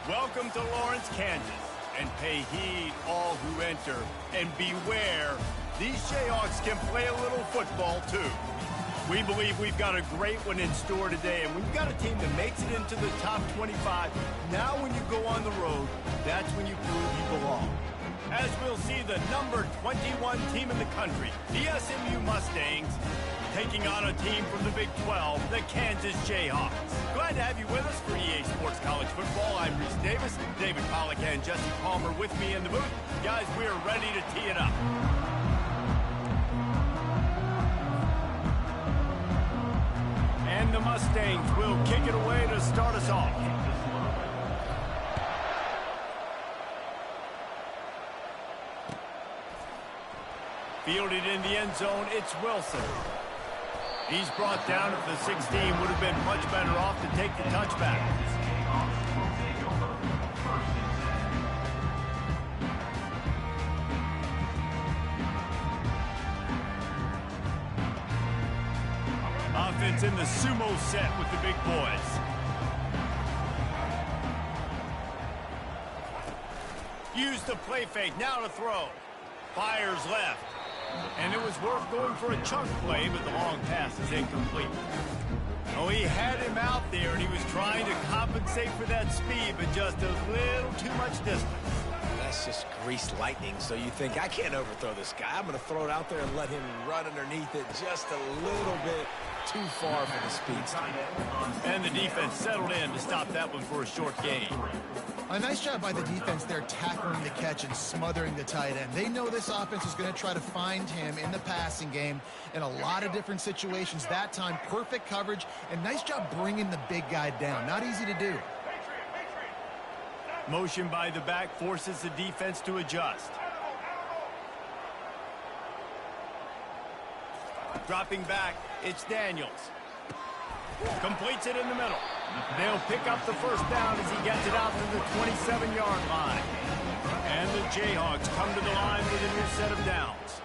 Welcome to Lawrence, Kansas, and pay heed all who enter, and beware, these Jayhawks can play a little football too. We believe we've got a great one in store today, and when you've got a team that makes it into the top 25, now when you go on the road, that's when you prove you belong. As we'll see the number 21 team in the country, the SMU Mustangs, taking on a team from the Big 12, the Kansas Jayhawks. Glad to have you with us for EA Sports College Football. I'm Reese Davis, David Pollack and Jesse Palmer with me in the booth. Guys, we are ready to tee it up. And the Mustangs will kick it away to start us off. Fielded in the end zone, it's Wilson. He's brought down at the 16, would have been much better off to take the touchback. Offense in the sumo set with the big boys. Use the play fake, now to throw. Fires left. And it was worth going for a chunk play, but the long pass is incomplete. Oh, he had him out there, and he was trying to compensate for that speed, but just a little too much distance. That's just greased lightning, so you think, I can't overthrow this guy. I'm going to throw it out there and let him run underneath it just a little bit too far for the speedster. And the defense settled in to stop that one for a short gain. A nice job by the defense there, tackling the catch and smothering the tight end. They know this offense is going to try to find him in the passing game in a lot of different situations. That time, perfect coverage, and nice job bringing the big guy down. Not easy to do. Motion by the back forces the defense to adjust. Dropping back, it's Daniels. Completes it in the middle. They'll pick up the first down as he gets it out to the 27-yard line. And the Jayhawks come to the line with a new set of downs.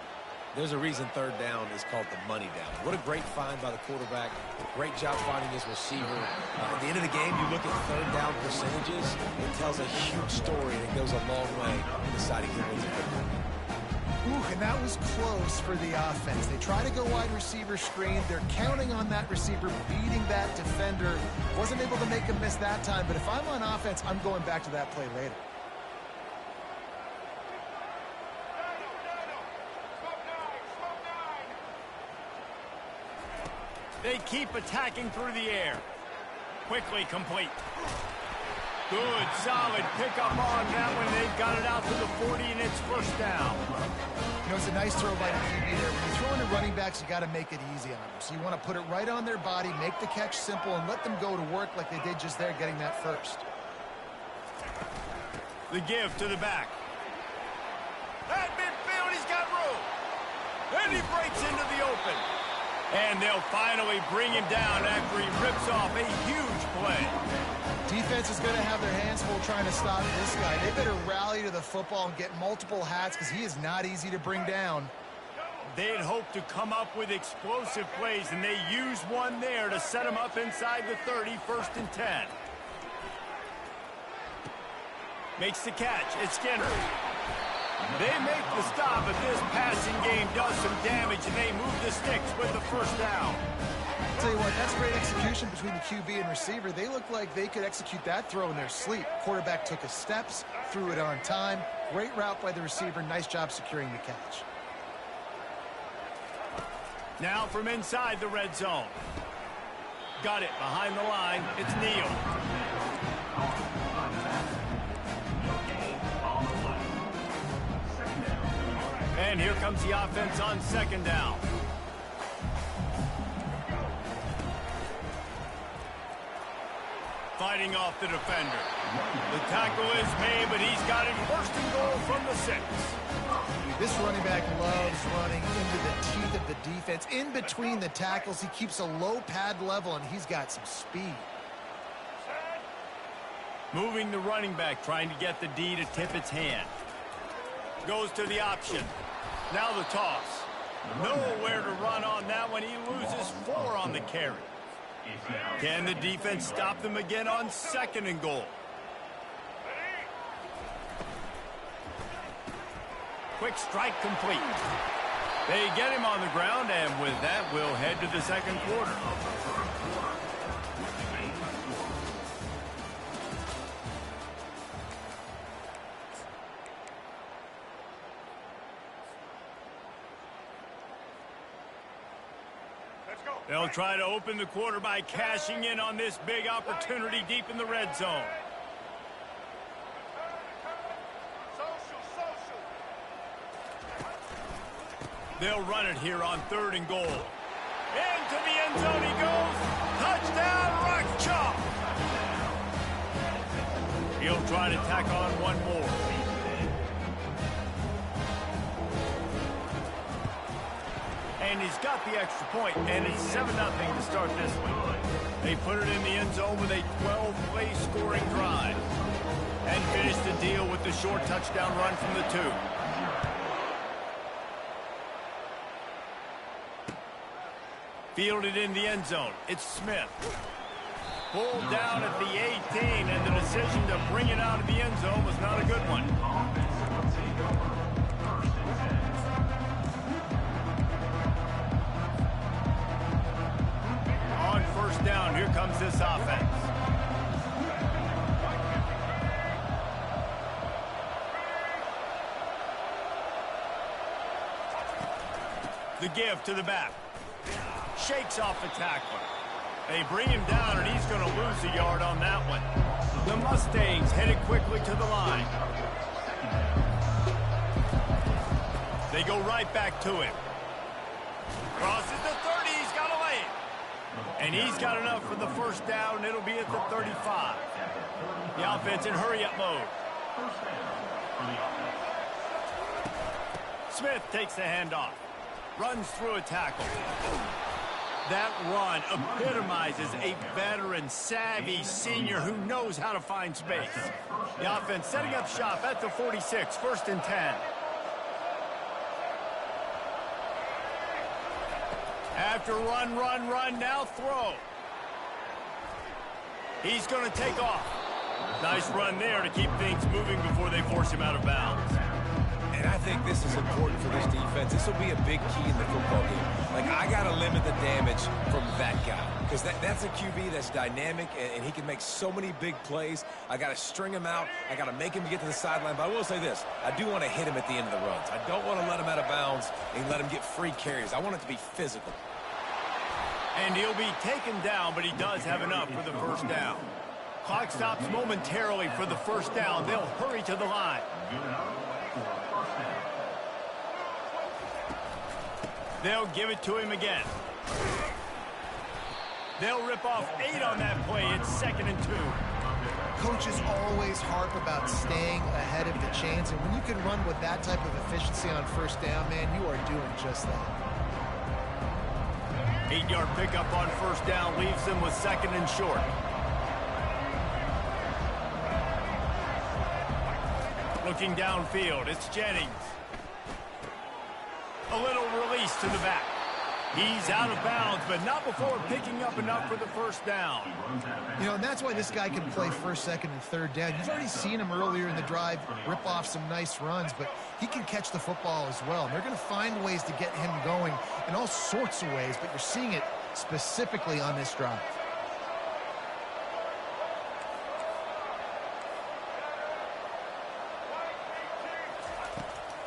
There's a reason third down is called the money down. What a great find by the quarterback. Great job finding his receiver. At the end of the game, you look at third down percentages. It tells a huge story, and it goes a long way in deciding who wins a football game. Ooh, and that was close for the offense. They try to go wide receiver screen. They're counting on that receiver beating that defender. Wasn't able to make him miss that time, but if I'm on offense, I'm going back to that play later. They keep attacking through the air. Quickly complete. Good, solid pickup on that one. They've got it out to the 40, and it's first down. You know, it's a nice throw by the QB there. When you're throwing to running backs, you got to make it easy on them. So you want to put it right on their body, make the catch simple, and let them go to work like they did just there, getting that first. The give to the back. At midfield, he's got room. And he breaks into the open. And they'll finally bring him down after he rips off a huge play. Defense is going to have their hands full trying to stop this guy. They better rally to the football and get multiple hats because he is not easy to bring down. They had hoped to come up with explosive plays, and they used one there to set him up inside the 30, 1st and 10. Makes the catch. It's Skinner. They make the stop, but this passing game does some damage, and they move the sticks with the first down. I'll tell you what, that's great execution between the QB and receiver. They look like they could execute that throw in their sleep. Quarterback took his steps, threw it on time. Great route by the receiver. Nice job securing the catch. Now from inside the red zone. Got it behind the line. It's Neal. And here comes the offense on second down. Fighting off the defender. The tackle is made, but he's got it 1st and goal from the 6. This running back loves running into the teeth of the defense. In between the tackles, he keeps a low pad level, and he's got some speed. Moving the running back, trying to get the D to tip its hand. Goes to the option. Now the toss. Nowhere to run on that one. He loses 4 on the carry. Can the defense stop them again on 2nd and goal? Quick strike complete. They get him on the ground, and with that, we'll head to the second quarter. They'll try to open the quarter by cashing in on this big opportunity deep in the red zone. They'll run it here on 3rd and goal. Into the end zone he goes. Touchdown, Rock Chalk. He'll try to tack on one more. And he's got the extra point, and it's 7-0 to start this one. They put it in the end zone with a 12-play scoring drive. And finish the deal with the short touchdown run from the 2. Fielded in the end zone. It's Smith. Pulled down at the 18, and the decision to bring it out of the end zone was not a good one. On 1st down, here comes this offense. The give to the back. Shakes off the tackler. They bring him down, and he's going to lose a yard on that one. The Mustangs headed quickly to the line. They go right back to him. Crosses the 30. He's got to lay it. And he's got enough for the 1st down, and it'll be at the 35. The offense in hurry-up mode. Smith takes the handoff. Runs through a tackle. That run epitomizes a veteran, savvy senior who knows how to find space. The offense setting up shop at the 46, 1st and 10. After run, now throw. He's going to take off. Nice run there to keep things moving before they force him out of bounds. And I think this is important for this defense. This will be a big key in the football game. Like, I got to limit the damage from that guy. Because that's a QB that's dynamic, and he can make so many big plays. I got to string him out. I got to make him get to the sideline. But I will say this. I do want to hit him at the end of the runs. I don't want to let him out of bounds and let him get free carries. I want it to be physical. And he'll be taken down, but he does have enough for the 1st down. Clock stops momentarily for the 1st down. They'll hurry to the line. They'll give it to him again. They'll rip off 8 on that play. It's 2nd and 2. Coaches always harp about staying ahead of the chains, and when you can run with that type of efficiency on 1st down, man, you are doing just that. 8-yard pickup on 1st down leaves them with 2nd and short. Looking downfield, it's Jennings. A little release to the back. He's out of bounds, but not before picking up enough for the 1st down. You know, and that's why this guy can play 1st, 2nd, and 3rd down. You've already seen him earlier in the drive rip off some nice runs, but he can catch the football as well. And they're going to find ways to get him going in all sorts of ways, but you're seeing it specifically on this drive.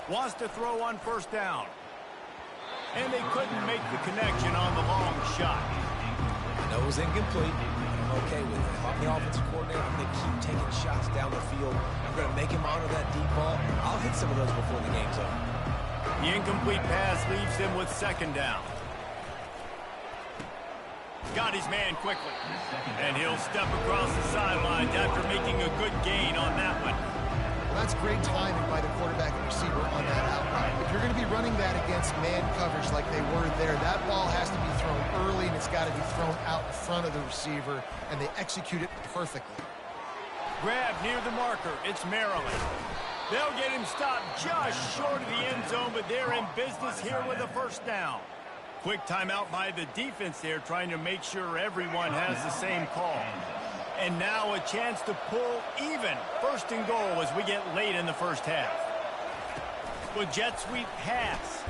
Wants to throw on 1st down. And they couldn't make the connection on the long shot. I know it was incomplete. I'm okay with it. If I'm the offensive coordinator, I'm going to keep taking shots down the field. I'm going to make him honor that deep ball. I'll hit some of those before the game's over. The incomplete pass leaves them with 2nd down. Got his man quickly. And he'll step across the sidelines after making a good gain on that one. Well, that's great timing by the quarterback and receiver on that outline. If you're going to be running that against man coverage like they were there, that ball has to be thrown early, and it's got to be thrown out in front of the receiver, and they execute it perfectly. Grab near the marker. It's Maryland. They'll get him stopped just short of the end zone, but they're in business here with a 1st down. Quick timeout by the defense there, trying to make sure everyone has the same call. And now a chance to pull even 1st and goal as we get late in the 1st half. Well, jet sweep pass.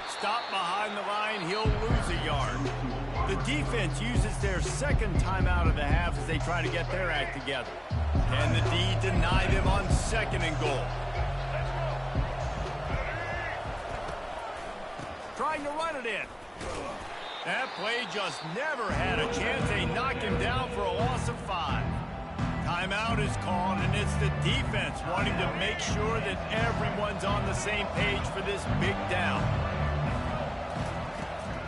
Stop behind the line, he'll lose a yard. The defense uses their second timeout of the half as they try to get their act together. Can the D deny them on 2nd and goal? Trying to run it in. That play just never had a chance. They knock him down for a loss of 5. Timeout is called, and it's the defense wanting to make sure that everyone's on the same page for this big down.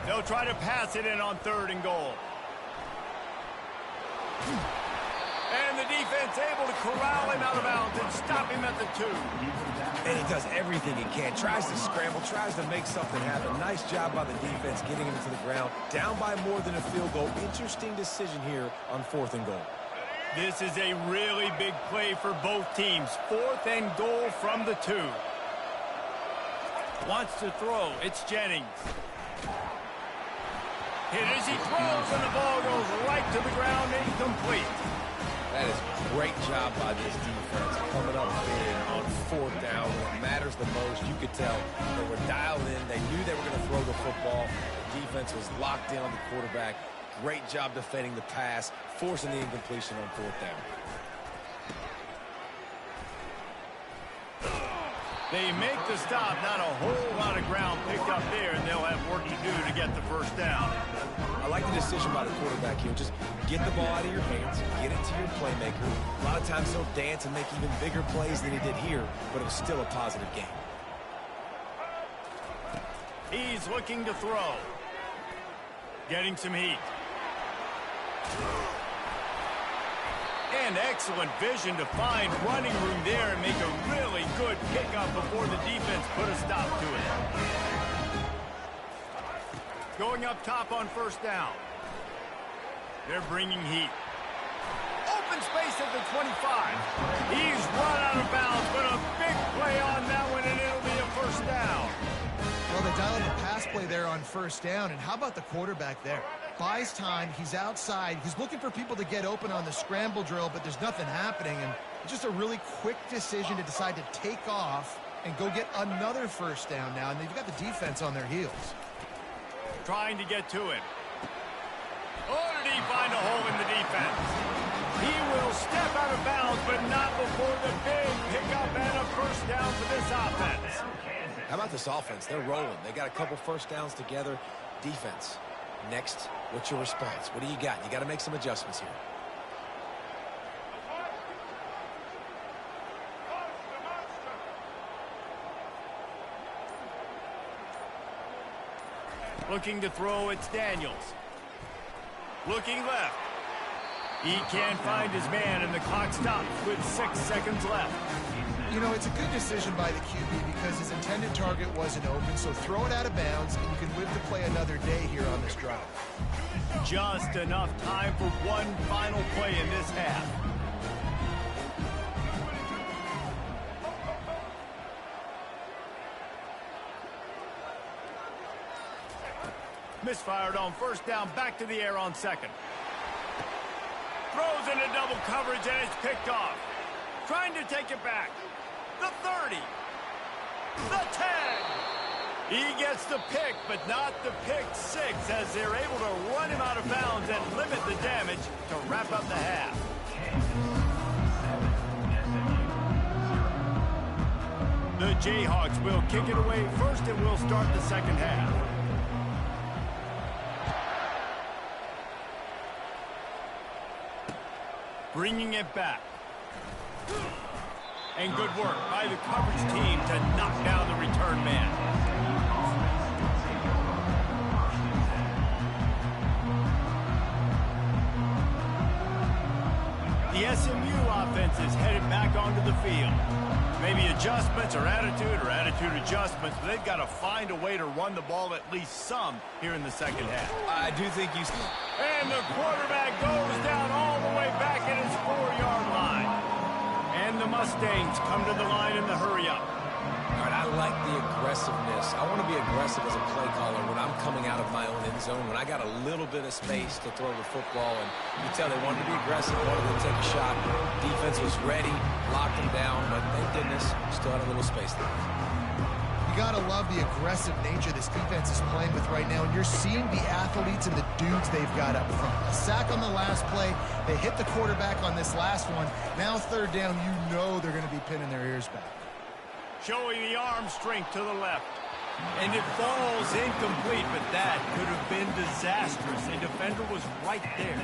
They'll try to pass it in on 3rd and goal. And the defense able to corral him out of bounds and stop him at the 2. And he does everything he can. Tries to scramble, tries to make something happen. Nice job by the defense getting him to the ground. Down by more than a field goal. Interesting decision here on 4th and goal. This is a really big play for both teams. 4th and goal from the 2. Wants to throw. It's Jennings. Hit as he throws, and the ball goes right to the ground, incomplete. That is a great job by this defense coming up big on 4th down. When it matters the most, you could tell they were dialed in. They knew they were going to throw the football. The defense was locked in on the quarterback. Great job defending the pass, forcing the incompletion on 4th down. They make the stop, not a whole lot of ground picked up there, and they'll have work to do to get the 1st down. I like the decision by the quarterback here. Just get the ball out of your hands, get it to your playmaker. A lot of times he'll dance and make even bigger plays than he did here, but it was still a positive game. He's looking to throw. Getting some heat. And excellent vision to find running room there and make a really good pickup before the defense put a stop to it. Going up top on 1st down. They're bringing heat. Open space at the 25. He's run out of bounds, but a big play on that one, and it'll be a 1st down. Well, they dialed a pass play there on 1st down, and how about the quarterback there? Buys time, he's outside, he's looking for people to get open on the scramble drill, but there's nothing happening, and just a really quick decision to decide to take off and go get another 1st down now, and they've got the defense on their heels. Trying to get to him. Oh, did he find a hole in the defense? He will step out of bounds, but not before the big pickup and a 1st down for this offense. How about this offense? They're rolling. They got a couple 1st downs together. Defense. Next, what's your response? What do you got? You got to make some adjustments here. Looking to throw, it's Daniels. Looking left. He can't find his man, and the clock stops with 6 seconds left. You know, it's a good decision by the QB because his intended target wasn't open, so throw it out of bounds, and you can live to play another day here on this drive. Just enough time for one final play in this half. Misfired on 1st down, back to the air on 2nd. Throws into double coverage, and it's picked off. Trying to take it back. The 30. The 10. He gets the pick, but not the pick 6, as they're able to run him out of bounds and limit the damage to wrap up the half. The Jayhawks will kick it away first, and will start the 2nd half. Bringing it back. And good work by the coverage team to knock down the return man. The SMU offense is headed back onto the field. Maybe adjustments or attitude adjustments, but they've got to find a way to run the ball at least some here in the 2nd half. I do think you... And the quarterback goes down all the way back at his 4-yard line. And the Mustangs come to the line in the hurry-up. All right, I like the aggressiveness. I want to be aggressive as a play caller when I'm coming out of my own end zone, when I got a little bit of space to throw the football. And you can tell they wanted to be aggressive, wanted to take a shot. Defense was ready. locked him down, but thank goodness, still had a little space there. You got to love the aggressive nature this defense is playing with right now, and you're seeing the athletes and the dudes they've got up front. A sack on the last play. They hit the quarterback on this last one. Now third down, you know they're going to be pinning their ears back. Showing the arm strength to the left. And it falls incomplete, but that could have been disastrous. The defender was right there.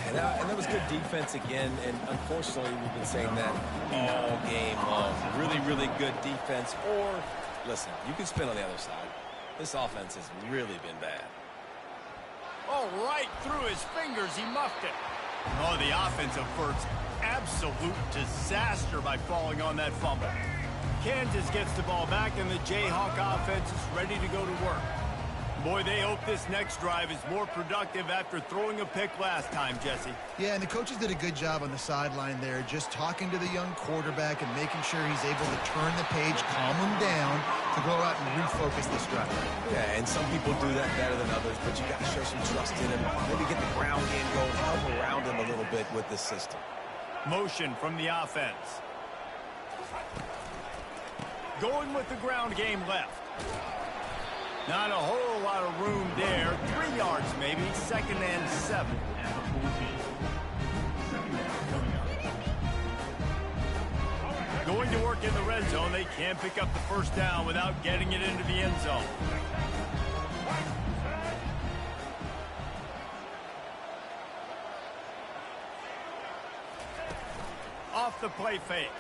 And that was good defense again, and unfortunately we've been saying that all game long. Really, really good defense. Or, listen, you can spin on the other side. This offense has really been bad. Oh, right through his fingers, he muffed it. Oh, the offensive first, absolute disaster by falling on that fumble. Kansas gets the ball back, and the Jayhawk offense is ready to go to work. Boy, they hope this next drive is more productive after throwing a pick last time, Jesse. Yeah, and the coaches did a good job on the sideline there, just talking to the young quarterback and making sure he's able to turn the page, calm him down, to go out and refocus this drive. Yeah, and some people do that better than others, but you got to show some trust in him. Maybe get the ground game going, help around him a little bit with this system. Motion from the offense. Going with the ground game left. Not a whole lot of room there. 3 yards maybe. 2nd and 7. Going to work in the red zone. They can't pick up the first down without getting it into the end zone. Off the play fake.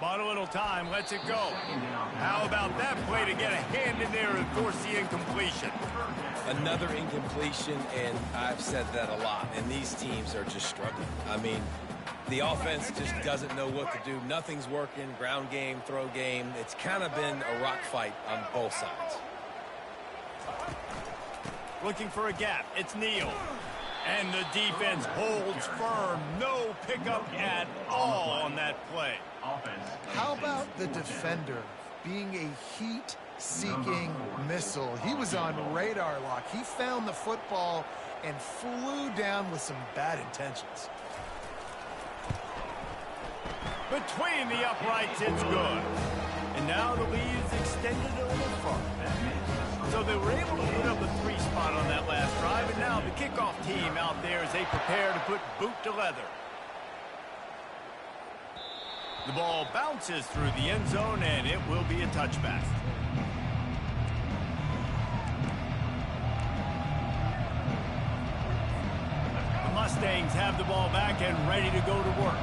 Bought a little time, lets it go. How about that play to get a hand in there and force the incompletion? Another incompletion, and I've said that a lot, and these teams are just struggling. I mean, the offense just doesn't know what to do. Nothing's working, ground game, throw game. It's kind of been a rock fight on both sides. Looking for a gap, it's Neal. And the defense holds firm. No pickup at all on that play. How about the defender being a heat-seeking missile? He was on radar lock. He found the football and flew down with some bad intentions. Between the uprights, it's good. And now the lead is extended a little further. So they were able to put up a 3 spot on that last drive, and now the kickoff team out there as they prepare to put boot to leather. The ball bounces through the end zone, and it will be a touchback. The Mustangs have the ball back and ready to go to work.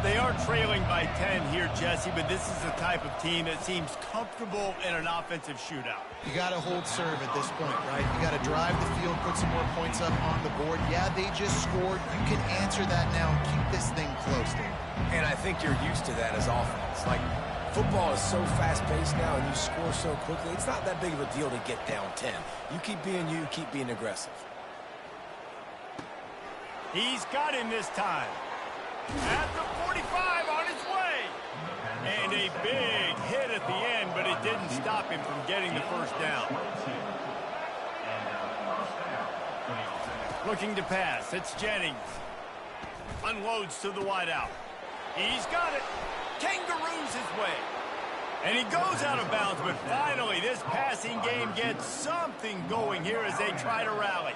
They are trailing by 10 here, Jesse, but this is the type of team that seems comfortable in an offensive shootout. You got to hold serve at this point, right? You got to drive the field, put some more points up on the board. Yeah, they just scored. You can answer that now and keep this thing close, Dave. And I think you're used to that as offense. Like, football is so fast-paced now, and you score so quickly. It's not that big of a deal to get down 10. You keep being you, keep being aggressive. He's got him this time. At the 45 on his way. And a big hit at the end, but it didn't stop him from getting the first down. Looking to pass. It's Jennings. Unloads to the wideout. He's got it. Kangaroos his way. And he goes out of bounds, but finally this passing game gets something going here as they try to rally.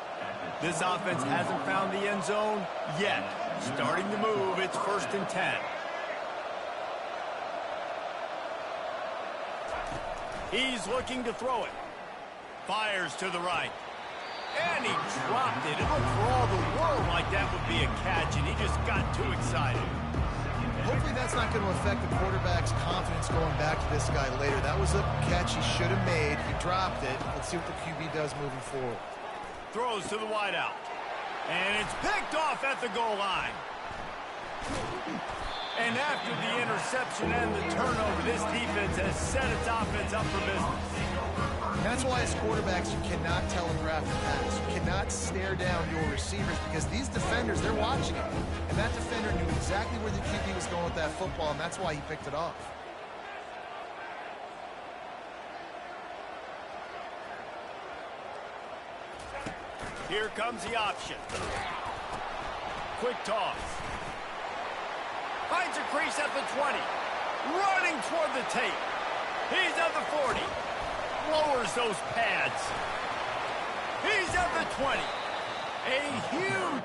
This offense hasn't found the end zone yet. Starting to move, it's 1st and 10. He's looking to throw it. Fires to the right. And he dropped it. It looked for all the world like that would be a catch, and he just got too excited. Hopefully that's not going to affect the quarterback's confidence going back to this guy later. That was a catch he should have made. He dropped it. Let's see what the QB does moving forward. Throws to the wideout. And it's picked off at the goal line. And after the interception and the turnover, this defense has set its offense up for business. And that's why as quarterbacks, you cannot telegraph the pass. You cannot stare down your receivers because these defenders, they're watching it. And that defender knew exactly where the QB was going with that football, and that's why he picked it off. Here comes the option. Quick toss. Finds a crease at the 20. Running toward the tape. He's at the 40. Lowers those pads. He's at the 20. A huge...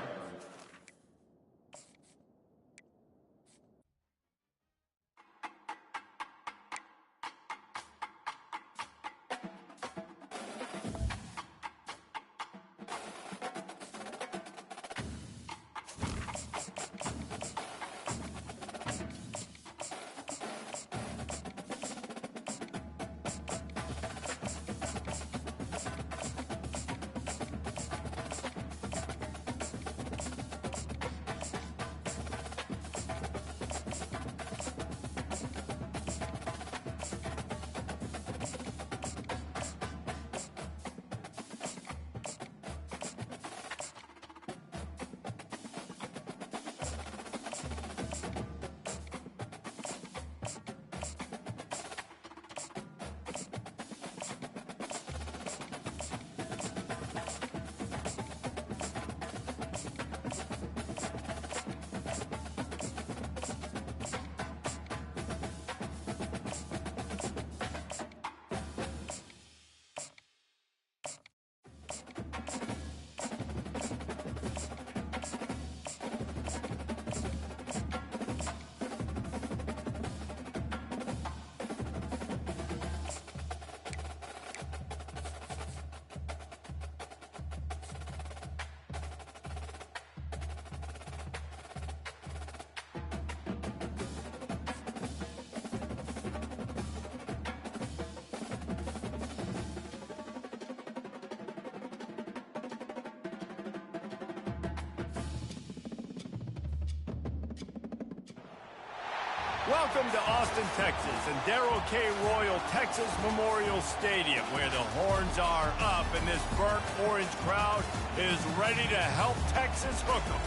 Welcome to Austin, Texas, and Darrell K. Royal Texas Memorial Stadium, where the horns are up and this burnt orange crowd is ready to help Texas hook 'em.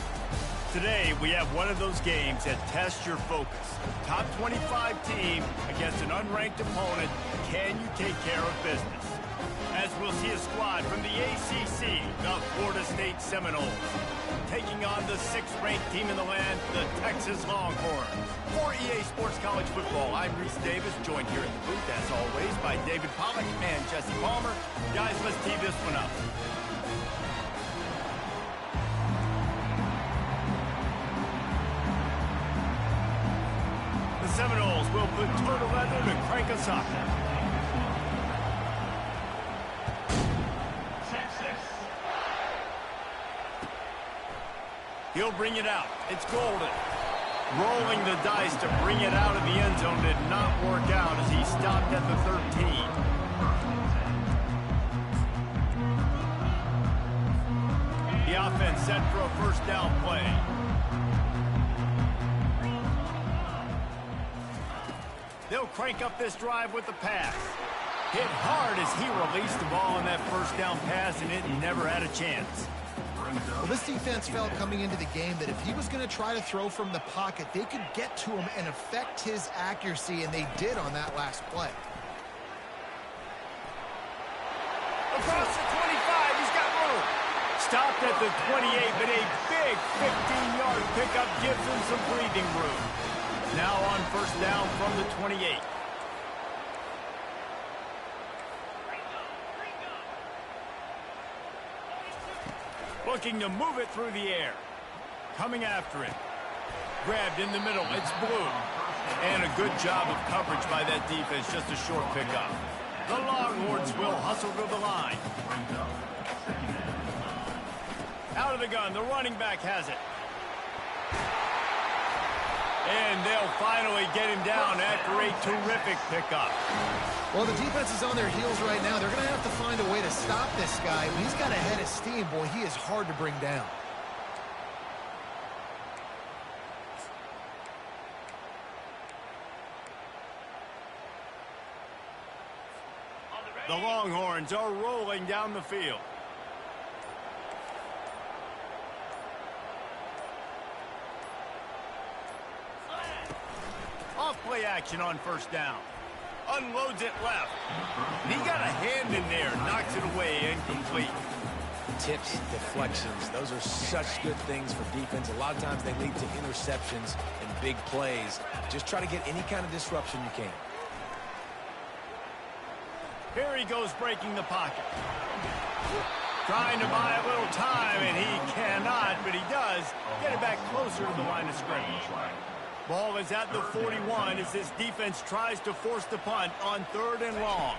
Today, we have one of those games that tests your focus. Top 25 team against an unranked opponent. Can you take care of business? As we'll see a squad from the ACC, the Florida State Seminoles, taking on the 6th-ranked team in the land, the Texas Longhorns. For EA Sports College Football, I'm Reese Davis, joined here in the booth, as always, by David Pollack and Jesse Palmer. Guys, let's tee this one up. The Seminoles will put turtle leather to crank us up. He'll bring it out. It's Golden. Rolling the dice to bring it out of the end zone did not work out as he stopped at the 13. The offense set for a first down play. They'll crank up this drive with the pass. Hit hard as he released the ball on that first down pass, and it never had a chance. Well, this defense felt coming into the game that if he was going to try to throw from the pocket, they could get to him and affect his accuracy, and they did on that last play. Across the 25, he's got room. Stopped at the 28, but a big 15-yard pickup gives him some breathing room. Now on first down from the 28. Looking to move it through the air. Coming after it. Grabbed in the middle. It's Blue. And a good job of coverage by that defense. Just a short pickup. The Longhorns will hustle to the line. Out of the gun. The running back has it. And they'll finally get him down after a terrific pickup. Well, the defense is on their heels right now. They're going to have to find a way to stop this guy. But he's got a head of steam. Boy, he is hard to bring down. The Longhorns are rolling down the field. Off-play action on first down. Unloads it left. He got a hand in there, knocks it away, incomplete. tips, deflections, those are such good things for defense. A lot of times they lead to interceptions and big plays. Just try to get any kind of disruption you can. Here he goes breaking the pocket. Trying to buy a little time, and he cannot, but he does get it back closer to the line of scrimmage. Ball is at the 41 as this defense tries to force the punt on 3rd and long.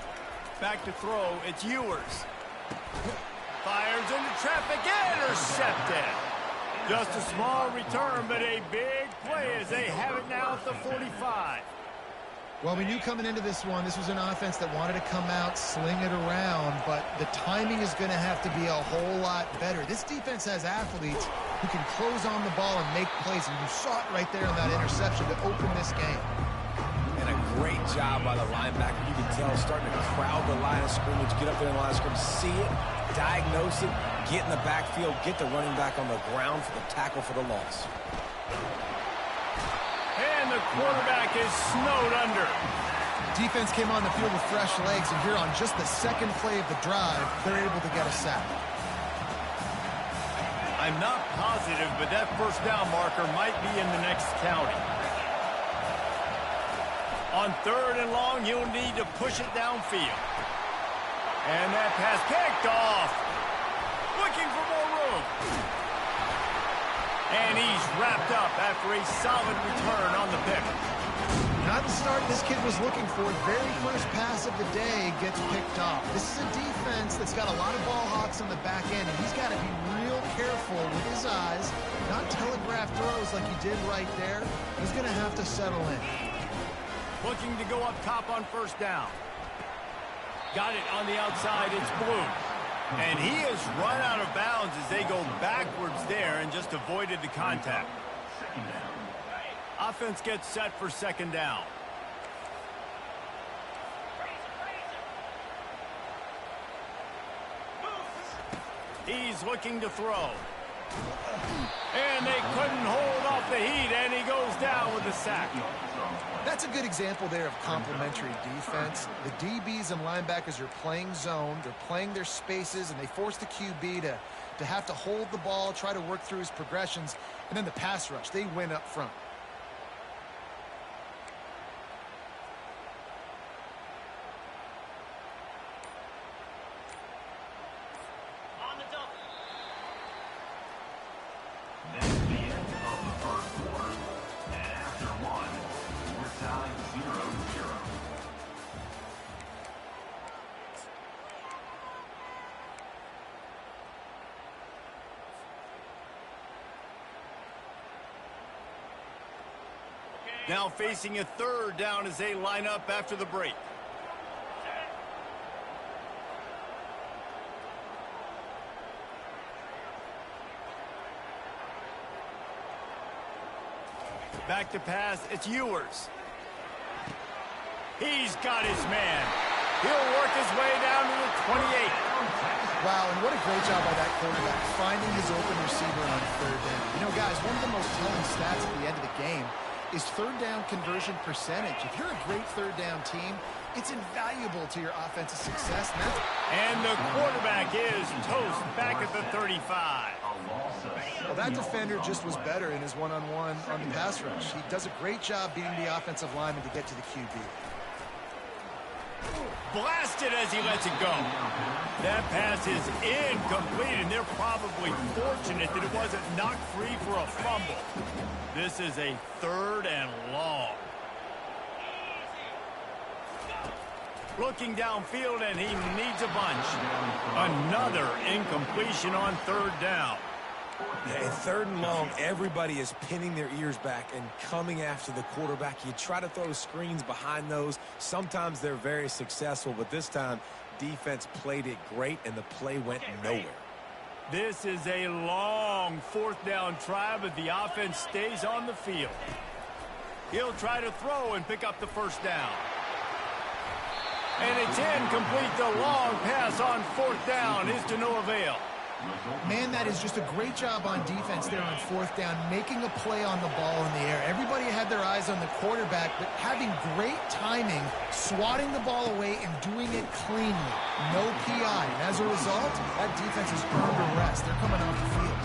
Back to throw, it's Ewers. Fires into traffic, intercepted. Just a small return, but a big play as they have it now at the 45. Well, we knew coming into this one, this was an offense that wanted to come out, sling it around, but the timing is going to have to be a whole lot better. This defense has athletes who can close on the ball and make plays, and you saw it right there on that interception to open this game. And a great job by the linebacker. You can tell starting to crowd the line of scrimmage, get up there in the line of scrimmage, see it, diagnose it, get in the backfield, get the running back on the ground for the tackle for the loss. And the quarterback is snowed under. Defense came on the field with fresh legs, and here on just the second play of the drive, they're able to get a sack. I'm not positive, but that first down marker might be in the next county. On 3rd and long, you'll need to push it downfield. And that pass kicked off. Looking for more room. And he's wrapped up after a solid return on the pick. Not the start this kid was looking for. Very first pass of the day gets picked off. This is a defense that's got a lot of ball hawks on the back end, and he's got to be real careful with his eyes, not telegraph throws like he did right there. He's going to have to settle in. Looking to go up top on 1st down. Got it on the outside. It's Blue. And he has run out of bounds as they go backwards there and just avoided the contact. Offense gets set for 2nd down. He's looking to throw. And they couldn't hold off the heat, and he goes down with a sack. That's a good example there of complementary defense. The DBs and linebackers are playing zone, they're playing their spaces, and they force the QB to have to hold the ball, try to work through his progressions, and then the pass rush, they win up front. Now facing a 3rd down as they line up after the break. Back to pass, it's Ewers. He's got his man. He'll work his way down to the 28. Wow, and what a great job by that quarterback, finding his open receiver on 3rd down. You know, guys, one of the most telling stats at the end of the game is 3rd down conversion percentage. If you're a great 3rd down team, it's invaluable to your offensive success. And the quarterback is toast back at the 35. Well, that defender just was better in his one-on-one on the pass rush. He does a great job beating the offensive lineman to get to the QB. Blasted as he lets it go. That pass is incomplete, and they're probably fortunate that it wasn't knocked free for a fumble. This is a 3rd and long. Looking downfield, and he needs a bunch. Another incompletion on 3rd down. Yeah, in 3rd and long, everybody is pinning their ears back and coming after the quarterback. You try to throw screens behind those. Sometimes they're very successful, but this time, defense played it great, and the play went nowhere. This is a long 4th down try, but the offense stays on the field. He'll try to throw and pick up the 1st down. And it's incomplete. The long pass on 4th down is to no avail. Man, that is just a great job on defense there on fourth down, making a play on the ball in the air. Everybody had their eyes on the quarterback, but having great timing, swatting the ball away and doing it cleanly. No PI. And as a result, that defense has earned a rest. They're coming off the field.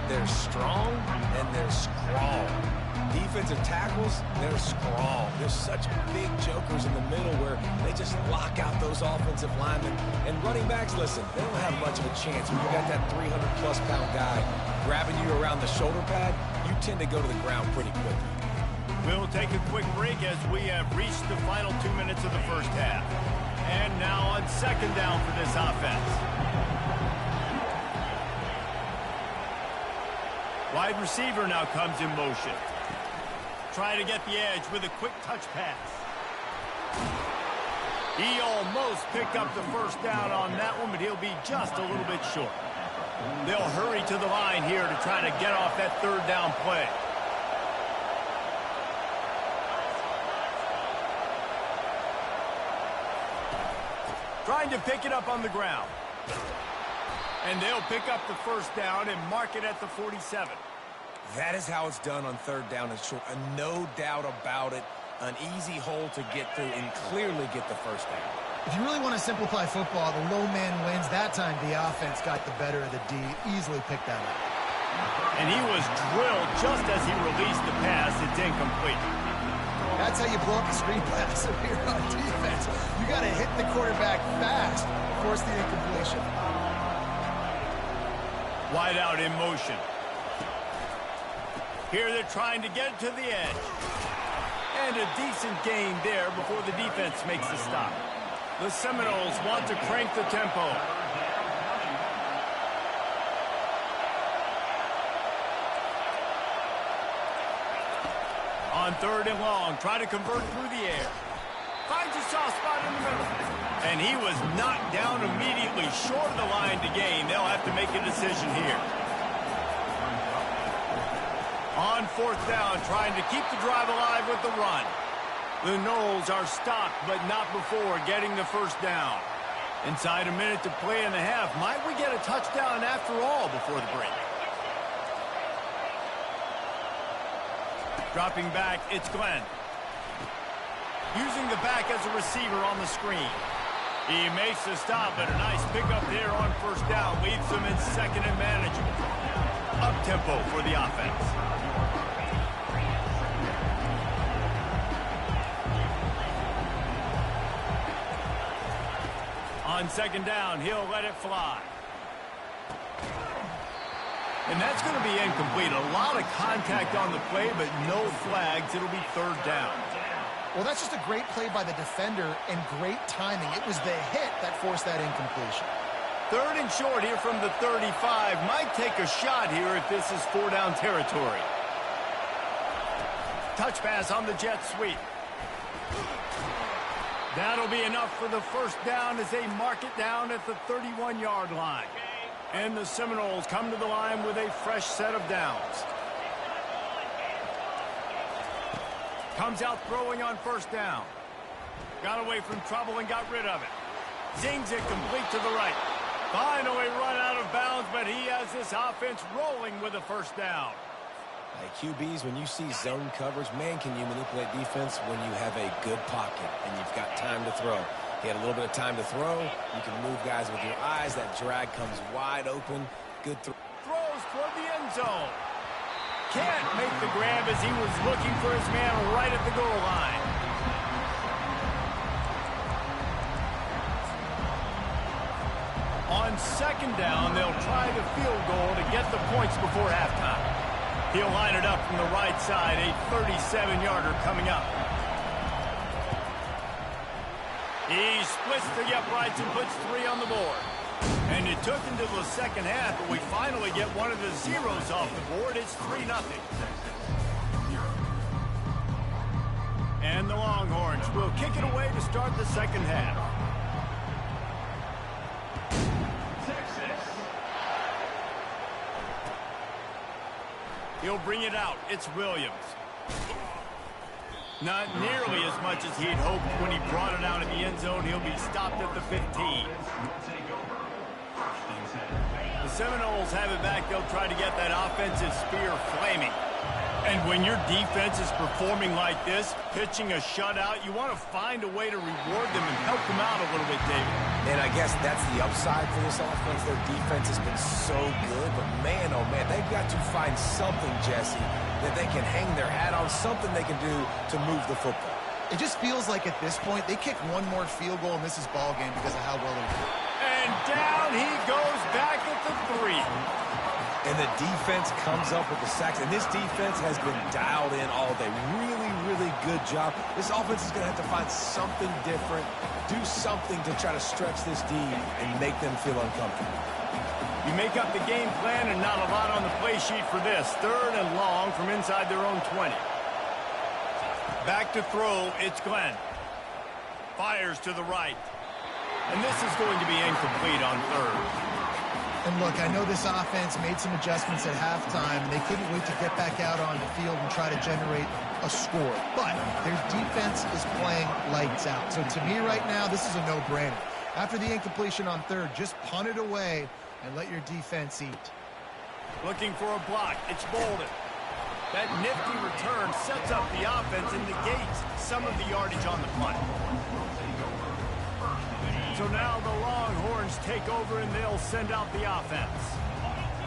They're strong and they're strong. Defensive tackles, they're strong. There's such big jokers in the middle where they just lock out those offensive linemen. And running backs, listen, they don't have much of a chance. When you got that 300-plus pound guy grabbing you around the shoulder pad, you tend to go to the ground pretty quickly. We'll take a quick break as we have reached the final 2 minutes of the first half. And now on second down for this offense. Wide receiver now comes in motion. Trying to get the edge with a quick touch pass. He almost picked up the first down on that one, but he'll be just a little bit short. They'll hurry to the line here to try to get off that third down play. Trying to pick it up on the ground. And they'll pick up the first down and mark it at the 47. That is how it's done on third down and short. No doubt about it. An easy hole to get through and clearly get the first down. If you really want to simplify football, the low man wins. That time the offense got the better of the D. Easily picked that up. And he was drilled just as he released the pass. It's incomplete. That's how you blow up the screen pass if you're on defense. You got to hit the quarterback fast, force the incompletion. Wide out in motion. Here they're trying to get it to the edge. And a decent gain there before the defense makes the stop. The Seminoles want to crank the tempo. On third and long, try to convert through the air. Finds a soft spot in the middle. And he was knocked down immediately, short of the line to gain. They'll have to make a decision here. On fourth down, trying to keep the drive alive with the run. The Noles are stopped, but not before getting the first down. Inside a minute to play in the half. Might we get a touchdown after all before the break? Dropping back, it's Glenn. Using the back as a receiver on the screen. He makes the stop, but a nice pickup there on first down. Leaves them in second and manageable. Up-tempo for the offense. On second down, he'll let it fly. And that's going to be incomplete. A lot of contact on the play, but no flags. It'll be third down. Well, that's just a great play by the defender and great timing. It was the hit that forced that incompletion. Third and short here from the 35. Might take a shot here if this is four down territory. Touch pass on the jet sweep. That'll be enough for the first down as they mark it down at the 31-yard line. And the Seminoles come to the line with a fresh set of downs. Comes out throwing on first down. Got away from trouble and got rid of it. Zings it complete to the right. Finally run out of bounds, but he has this offense rolling with a first down. Hey, QBs, when you see zone coverage, man, can you manipulate defense when you have a good pocket and you've got time to throw. He had a little bit of time to throw. You can move guys with your eyes. That drag comes wide open. Good throw. Throws toward the end zone. Can't make the grab as he was looking for his man right at the goal line. On second down, they'll try the field goal to get the points before halftime. He'll line it up from the right side, a 37-yarder coming up. He splits the uprights and puts 3 on the board. And it took into the second half, but we finally get one of the zeros off the board. It's 3-0. And the Longhorns will kick it away to start the second half. He'll bring it out. It's Williams. Not nearly as much as he'd hoped when he brought it out in the end zone. He'll be stopped at the 15. The Seminoles have it back. They'll try to get that offensive spear flaming. And when your defense is performing like this, pitching a shutout, you want to find a way to reward them and help them out a little bit, David. And I guess that's the upside for this offense. Their defense has been so good, but man, oh man, they've got to find something, Jesse, that they can hang their hat on, something they can do to move the football. It just feels like at this point, they kick one more field goal and this is ball game because of how well they're doing. And down he goes back at the 3. And the defense comes up with the sacks. And this defense has been dialed in all day. Really, really good job. This offense is going to have to find something different, do something to try to stretch this D and make them feel uncomfortable. You make up the game plan and not a lot on the play sheet for this. 3rd and long from inside their own 20. Back to throw, it's Glenn. Fires to the right. And this is going to be incomplete on 3rd. And look, I know this offense made some adjustments at halftime, and they couldn't wait to get back out on the field and try to generate a score. But their defense is playing lights out. So to me right now, this is a no-brainer. After the incompletion on 3rd, just punt it away and let your defense eat. Looking for a block. It's Bolden. That nifty return sets up the offense and negates some of the yardage on the punt. So now the Longhorns take over and they'll send out the offense.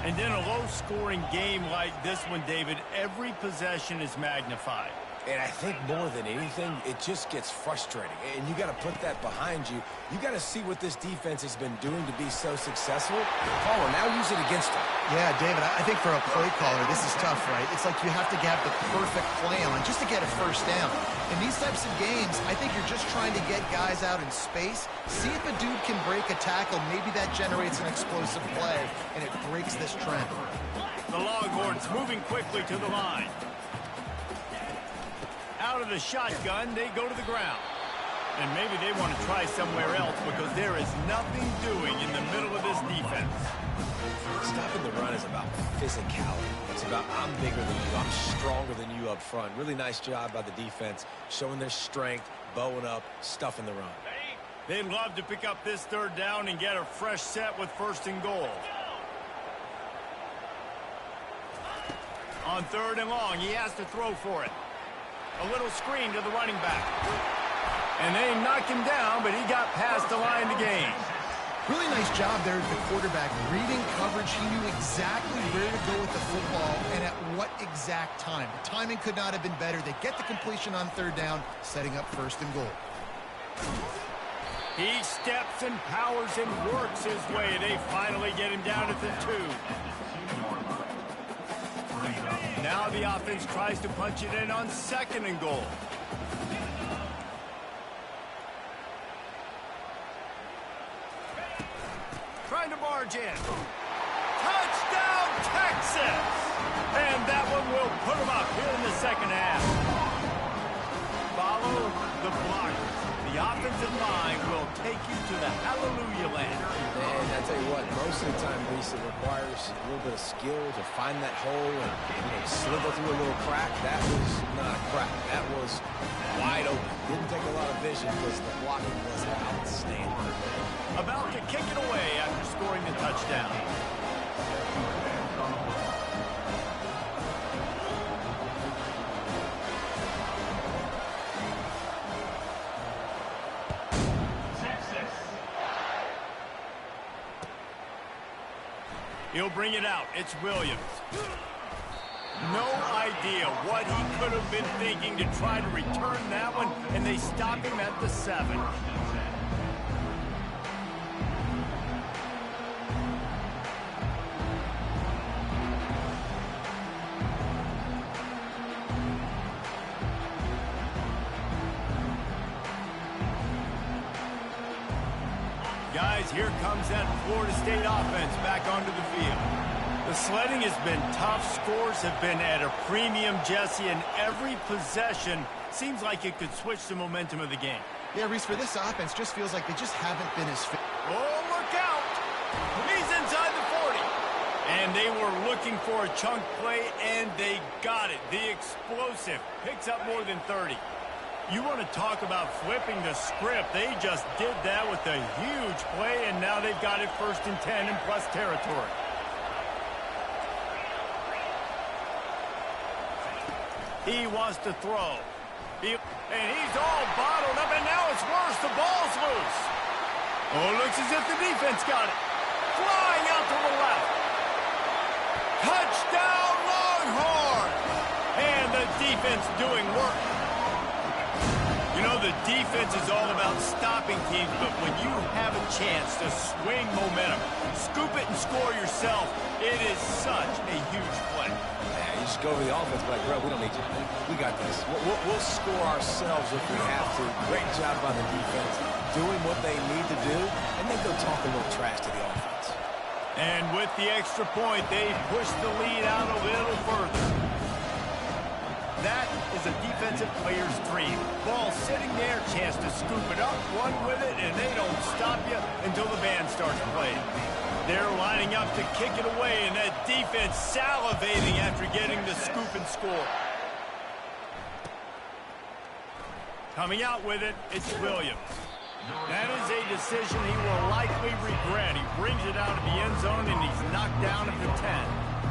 And in a low-scoring game like this one, David, every possession is magnified. And I think more than anything, it just gets frustrating. And you got to put that behind you. You got to see what this defense has been doing to be so successful. Caller, now use it against them. Yeah, David, I think for a play caller, this is tough, right? It's like you have to have the perfect play on just to get a first down. In these types of games, I think you're just trying to get guys out in space, see if a dude can break a tackle. Maybe that generates an explosive play, and it breaks this trend. The Longhorns moving quickly to the line. Out of the shotgun, they go to the ground. And maybe they want to try somewhere else because there is nothing doing in the middle of this defense. Stopping the run is about physicality. It's about I'm bigger than you, I'm stronger than you up front. Really nice job by the defense, showing their strength, bowing up, stuffing the run. They'd love to pick up this 3rd down and get a fresh set with 1st and goal. On 3rd and long, he has to throw for it. A little screen to the running back. And they knocked him down, but he got past the line to gain. Really nice job there at the quarterback. Reading coverage, he knew exactly where to go with the football and at what exact time. The timing could not have been better. They get the completion on 3rd down, setting up 1st and goal. He steps and powers and works his way. They finally get him down at the 2. Now the offense tries to punch it in on 2nd and goal. Trying to barge in. Touchdown, Texas! And that one will put them up here in the 2nd half. Follow the blockers. The offensive line will take you to the hallelujah land. And I tell you what, most of the time, Reese, it requires a little bit of skill to find that hole and slither through a little crack. That was not a crack. That was wide open. Didn't take a lot of vision because the blocking was outstanding. About to kick it away after scoring the touchdown. He'll bring it out. It's Williams. No idea what he could have been thinking to try to return that one, and they stop him at the 7. Guys, here comes that Florida State offense back onto the field. The sledding has been tough. Scores have been at a premium, Jesse, and every possession seems like it could switch the momentum of the game. Yeah, Reese, for this offense, just feels like they just haven't been as fit. Oh, look out! He's inside the 40. And they were looking for a chunk play, and they got it. The explosive picks up more than 30. You want to talk about flipping the script. They just did that with a huge play, and now they've got it 1st and 10 in plus territory. He wants to throw. And he's all bottled up, and now it's worse. The ball's loose. Oh, looks as if the defense got it. Flying out to the left. Touchdown, Longhorn! And the defense doing work. You know, the defense is all about stopping teams, but when you have a chance to swing momentum, scoop it and score yourself, it is such a huge play. Yeah, you just go over the offense, but like, bro, we don't need you. We got this. We'll score ourselves if we have to. Great job by the defense, doing what they need to do, and then go talk a little trash to the offense. And with the extra point, they push the lead out a little further. That is a defensive player's dream. Ball sitting there, chance to scoop it up, run with it, and they don't stop you until the band starts playing. They're lining up to kick it away, and that defense salivating after getting the scoop and score. Coming out with it, it's Williams. That is a decision he will likely regret. He brings it out of the end zone, and he's knocked down at the 10.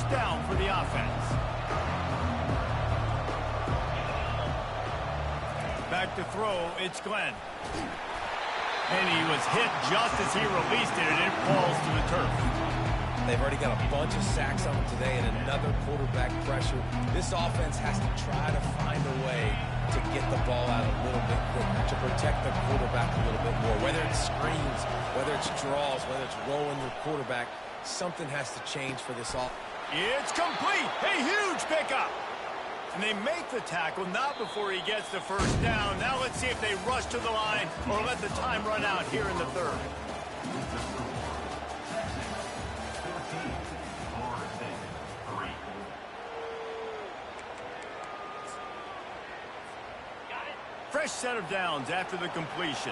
Down for the offense. Back to throw, it's Glenn. And he was hit just as he released it, and it falls to the turf. They've already got a bunch of sacks on them today and another quarterback pressure. This offense has to try to find a way to get the ball out a little bit quicker, to protect the quarterback a little bit more. Whether it's screens, whether it's draws, whether it's rolling your quarterback, something has to change for this offense. It's complete. A huge pickup. And they make the tackle, not before he gets the first down. Now let's see if they rush to the line or let the time run out here in the third. Fresh set of downs after the completion.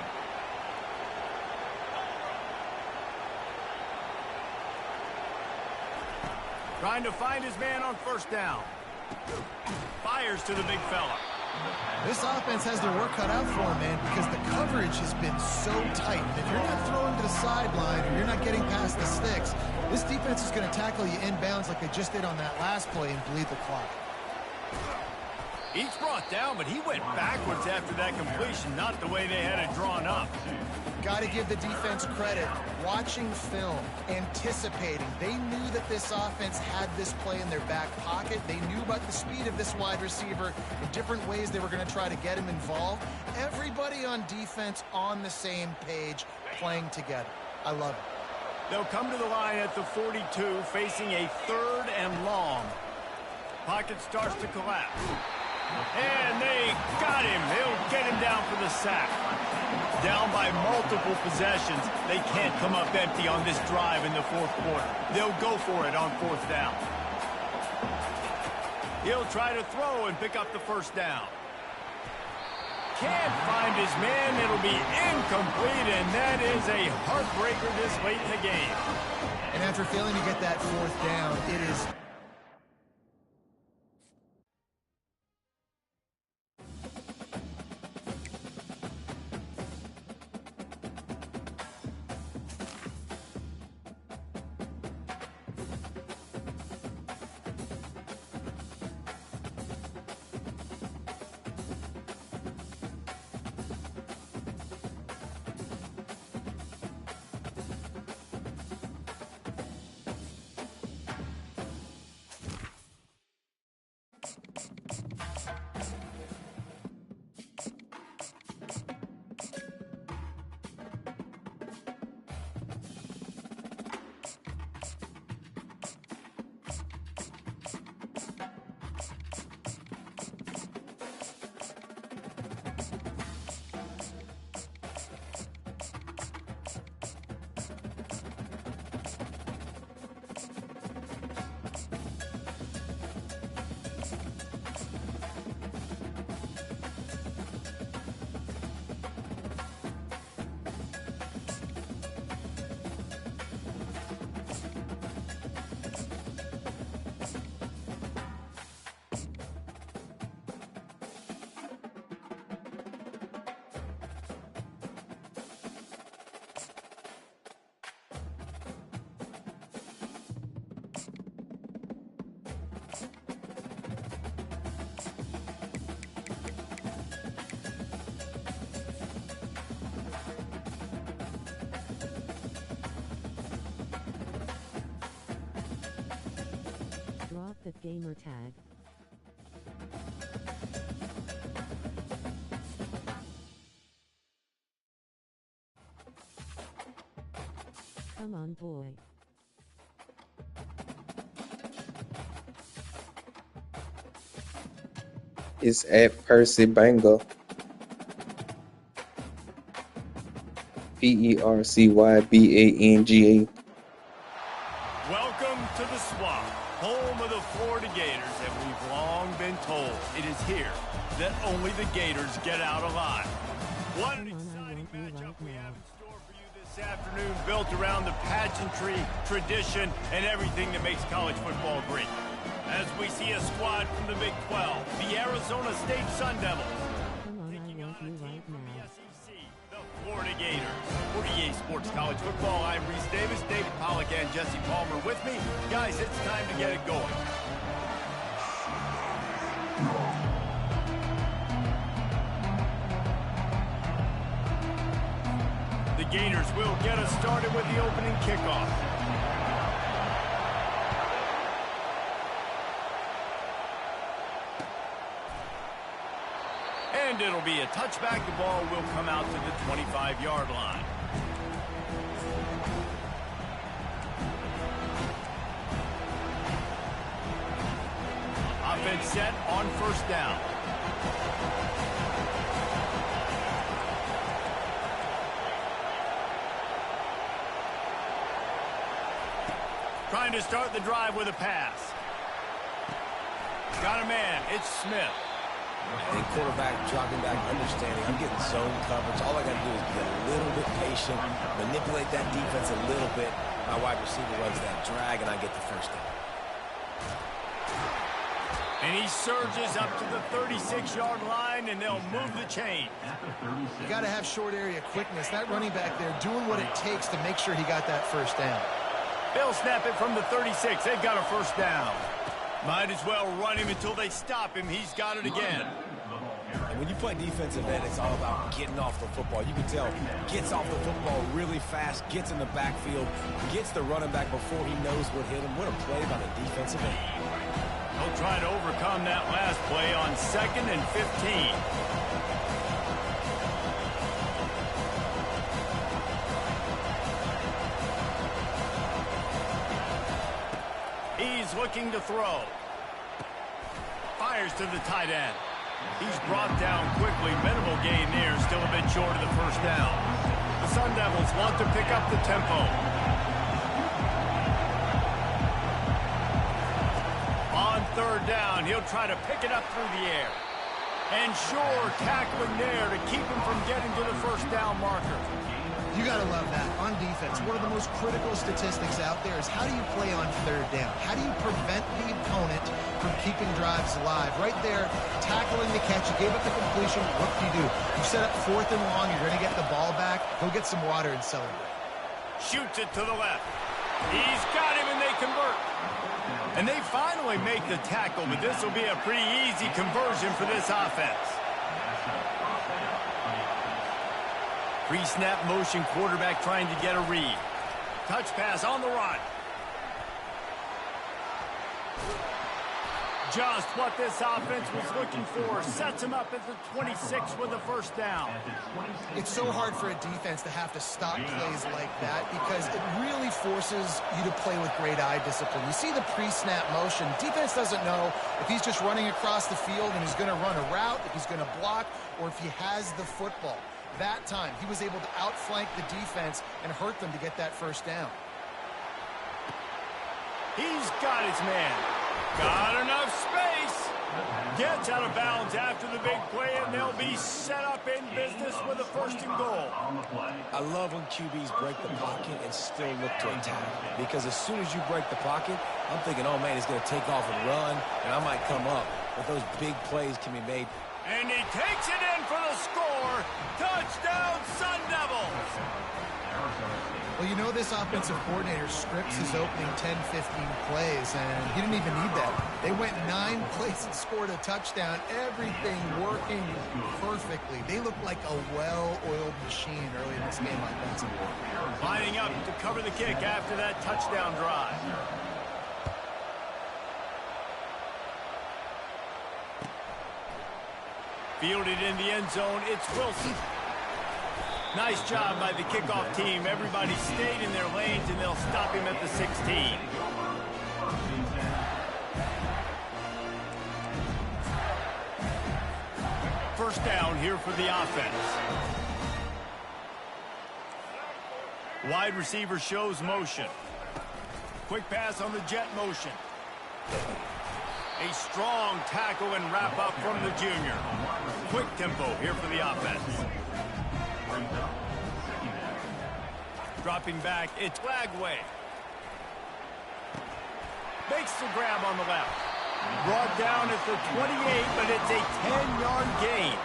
Trying to find his man on first down. Fires to the big fella. This offense has their work cut out for them, man, because the coverage has been so tight. And if you're not throwing to the sideline or you're not getting past the sticks, this defense is going to tackle you inbounds like they just did on that last play and bleed the clock. He's brought down, but he went backwards after that completion, not the way they had it drawn up. Got to give the defense credit. Watching film, anticipating. They knew that this offense had this play in their back pocket. They knew about the speed of this wide receiver, the different ways they were going to try to get him involved. Everybody on defense on the same page, playing together. I love it. They'll come to the line at the 42, facing a 3rd and long. Pocket starts to collapse. And they got him. They'll get him down for the sack. Down by multiple possessions. They can't come up empty on this drive in the 4th quarter. They'll go for it on 4th down. He'll try to throw and pick up the first down. Can't find his man. It'll be incomplete, and that is a heartbreaker this late in the game. And after failing to get that 4th down, it is... Drop the gamer tag. Come on, boy. It's at Percy Banga. PERCYBANGA. Welcome to the Swamp, home of the Florida Gators, and we've long been told it is here that only the Gators get out alive. What an exciting matchup we have in store for you this afternoon, built around the pageantry, tradition, and everything that makes college football great. As we see a squad from the Big 12, the Arizona State Sun Devils, taking on a team from the SEC, the Florida Gators. For EA Sports College Football, I'm Reese Davis, David Pollack, and Jesse Palmer with me. Guys, it's time to get it going. The Gators will get us started with the opening kickoff. And it'll be a touchback. The ball will come out to the 25-yard line. Offense set on first down. Trying to start the drive with a pass. Got a man. It's Smith. And quarterback dropping back, understanding I'm getting zone coverage. All I got to do is be a little bit patient, manipulate that defense a little bit. My wide receiver runs that drag, and I get the first down. And he surges up to the 36-yard line, and they'll move the chain. You got to have short area quickness. That running back there doing what it takes to make sure he got that first down. They'll snap it from the 36. They've got a first down. Might as well run him until they stop him. He's got it again. And when you play defensive end, it's all about getting off the football. You can tell, gets off the football really fast, gets in the backfield, gets the running back before he knows what hit him. What a play by the defensive end. They'll try to overcome that last play on 2nd and 15. He's looking to throw. Fires to the tight end. He's brought down quickly. Minimal gain there. Still a bit short of the first down. The Sun Devils want to pick up the tempo. On third down, he'll try to pick it up through the air. And sure, tackling there to keep him from getting to the first down marker. You got to love that. On defense, one of the most critical statistics out there is how do you play on third down? How do you prevent the opponent from keeping drives alive? Right there, tackling the catch. You gave up the completion. What do? You set up 4th and long. You're going to get the ball back. Go get some water and celebrate. Shoots it to the left. He's got him, and they convert. And they finally make the tackle, but this will be a pretty easy conversion for this offense. Pre-snap motion, quarterback trying to get a read. Touch pass on the run. Just what this offense was looking for. Sets him up at the 26 with a first down. It's so hard for a defense to have to stop plays like that because it really forces you to play with great eye discipline. You see the pre-snap motion. Defense doesn't know if he's just running across the field and he's going to run a route, if he's going to block, or if he has the football. That time, he was able to outflank the defense and hurt them to get that first down. He's got his man. Got enough space. Gets out of bounds after the big play, and they'll be set up in business with a 1st and goal. I love when QBs break the pocket and still look to attack. Because as soon as you break the pocket, I'm thinking, oh, man, he's going to take off and run, and I might come up. But those big plays can be made. And he takes it in for the score. Touchdown, Sun Devils. Well, you know this offensive coordinator scripts his opening 10, 15 plays, and he didn't even need that. They went 9 plays and scored a touchdown. Everything working perfectly. They look like a well-oiled machine early in this game offensively. Lining up to cover the kick after that touchdown drive. Fielded in the end zone, it's Wilson. Nice job by the kickoff team. Everybody stayed in their lanes, and they'll stop him at the 16. First down here for the offense. Wide receiver shows motion. Quick pass on the jet motion. A strong tackle and wrap up from the junior. Quick tempo here for the offense. Dropping back, it's Lagway. Makes the grab on the left. Brought down at the 28, but it's a 10-yard gain.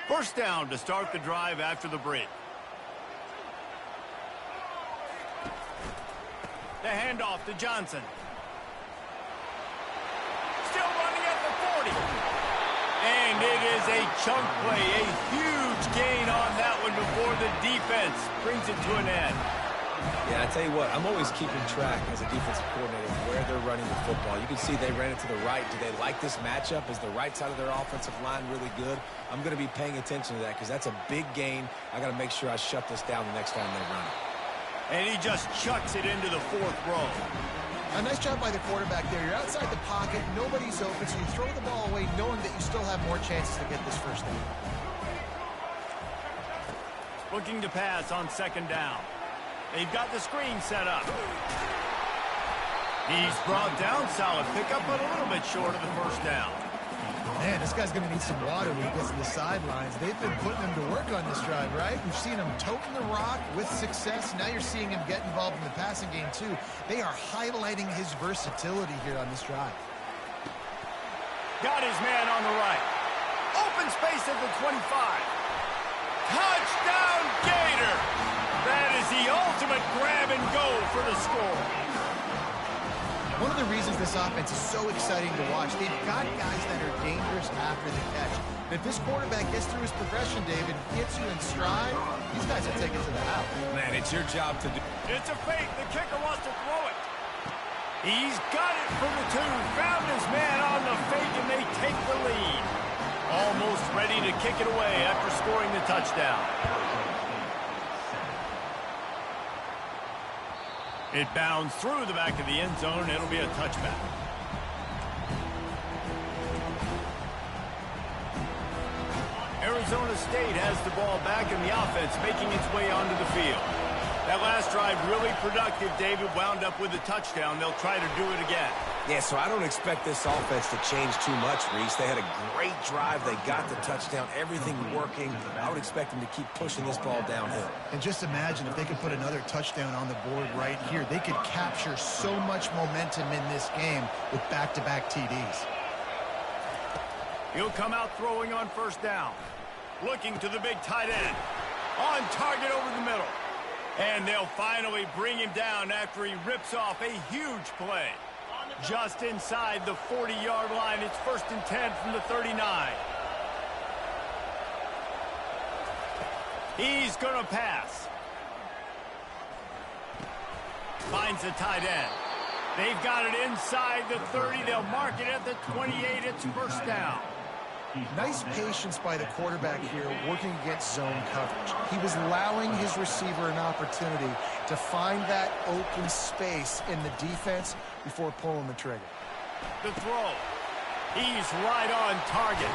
First down to start the drive after the break. The handoff to Johnson. Still running at the 40. And it is a chunk play, a huge gain on that one before the defense brings it to an end. Yeah, I tell you what, I'm always keeping track as a defensive coordinator of where they're running the football. You can see they ran it to the right. Do they like this matchup? Is the right side of their offensive line really good? I'm going to be paying attention to that because that's a big gain. I got to make sure I shut this down the next time they run it. And he just chucks it into the 4th row. A nice job by the quarterback there. You're outside the pocket, nobody's open, so you throw the ball away knowing that you still have more chances to get this first down. Looking to pass on 2nd down. They've got the screen set up. He's brought down, solid pickup, but a little bit short of the first down. Man, this guy's going to need some water when he gets to the sidelines. They've been putting him to work on this drive, right? We've seen him toting the rock with success. Now you're seeing him get involved in the passing game, too. They are highlighting his versatility here on this drive. Got his man on the right. Open space at the 25. Touchdown, Gator! That is the ultimate grab and go for the score. One of the reasons this offense is so exciting to watch, they've got guys that are dangerous after the catch. And if this quarterback gets through his progression, David, gets you in stride, these guys will take it to the house. Man, it's your job to do. It's a fake. The kicker wants to throw it. He's got it for the 2. Found his man on the fake, and they take the lead. Almost ready to kick it away after scoring the touchdown. It bounds through the back of the end zone. It'll be a touchback. Arizona State has the ball back, and the offense making its way onto the field. That last drive really productive. David wound up with a touchdown. They'll try to do it again. Yeah, so I don't expect this offense to change too much, Reese. They had a great drive. They got the touchdown. Everything working. I would expect them to keep pushing this ball downhill. And just imagine if they could put another touchdown on the board right here. They could capture so much momentum in this game with back-to-back TDs. He'll come out throwing on first down. Looking to the big tight end. On target over the middle. And they'll finally bring him down after he rips off a huge play. Just inside the 40-yard line. It's 1st and 10 from the 39. He's going to pass. Finds the tight end. They've got it inside the 30. They'll mark it at the 28. It's first down. Nice patience by the quarterback here working against zone coverage. He was allowing his receiver an opportunity to find that open space in the defense before pulling the trigger. The throw. He's right on target.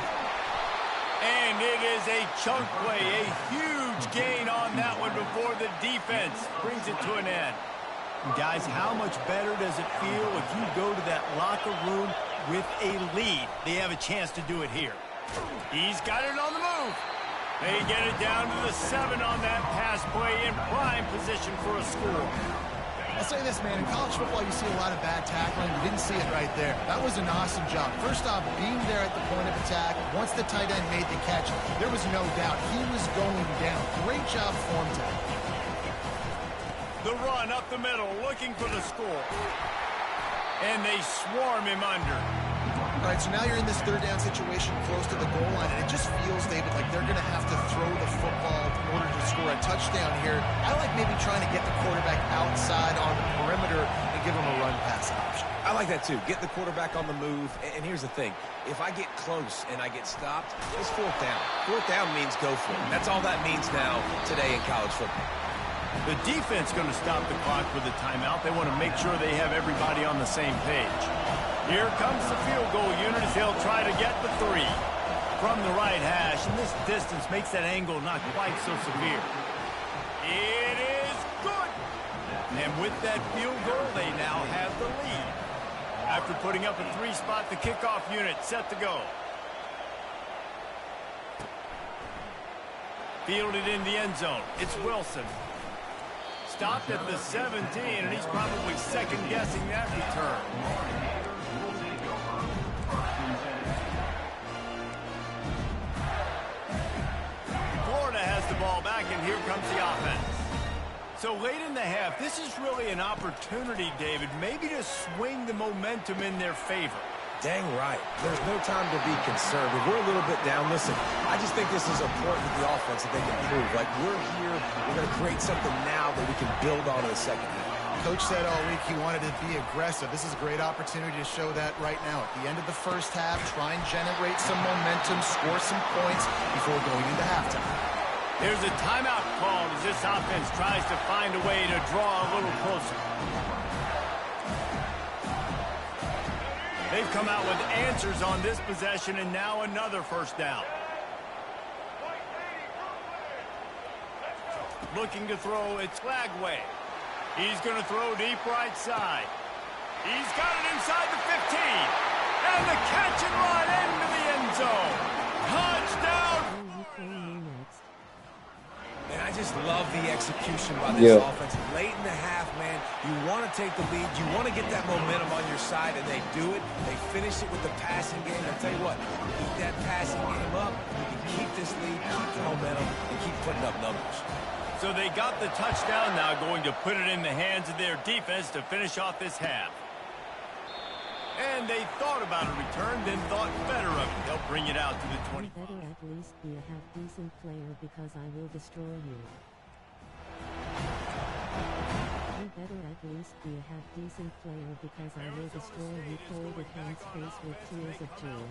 And it is a chunk play, a huge gain on that one before the defense brings it to an end. And guys, how much better does it feel if you go to that locker room with a lead, they have a chance to do it here. He's got it on the move. They get it down to the 7 on that pass play in prime position for a score. I'll say this, man, in college football you see a lot of bad tackling. You didn't see it right there. That was an awesome job. First off, being there at the point of attack, once the tight end made the catch, there was no doubt he was going down. Great job form tackle. The run up the middle, looking for the score. And they swarm him under. All right, so now you're in this third down situation close to the goal line, and it just feels, David, like they're going to have to throw the football in order to score a touchdown here. I like maybe trying to get the quarterback outside on the perimeter and give him a run-pass option. I like that, too. Get the quarterback on the move. And here's the thing. If I get close and I get stopped, it's fourth down. Fourth down means go for it. That's all that means now today in college football. The defense going to stop the clock with a timeout. They want to make sure they have everybody on the same page. Here comes the field goal unit as they'll try to get the 3 from the right hash, and this distance makes that angle not quite so severe. It is good. And with that field goal, they now have the lead. After putting up a 3-spot, the kickoff unit set to go. Fielded in the end zone. It's Wilson. Stopped at the 17, and he's probably second-guessing that return. Florida has the ball back, and here comes the offense. So late in the half, this is really an opportunity, David, maybe to swing the momentum in their favor. Dang right. There's no time to be concerned. If we're a little bit down, listen, I just think this is a point with the offense that they can prove. Like, we're here, we're going to create something now that we can build on in the second half. Coach said all week he wanted to be aggressive. This is a great opportunity to show that right now. At the end of the first half, try and generate some momentum, score some points before going into halftime. There's a timeout called as this offense tries to find a way to draw a little closer. They've come out with answers on this possession, and now another first down. Looking to throw, it's Lagway. He's going to throw deep right side. He's got it inside the 15. And the catch and run into the end zone. Touchdown! And I just love the execution by this offense. Late in the half, man, you want to take the lead. You want to get that momentum on your side, and they do it. They finish it with the passing game. I'll tell you what, keep that passing game up. You can keep this lead, keep the momentum, and keep putting up numbers. So they got the touchdown, now going to put it in the hands of their defense to finish off this half. And they thought about a return, then thought better of it. They'll bring it out to the 20. You better at least be a half-decent player because I will destroy you. You better at least be a half-decent player because I will destroy you. Folded hands face with tears of joy.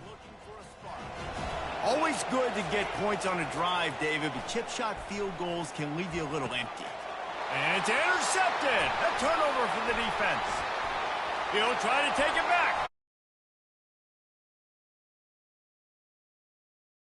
Always good to get points on a drive, David, but chip shot field goals can leave you a little empty. And it's intercepted. A turnover for the defense. He'll try to take it back.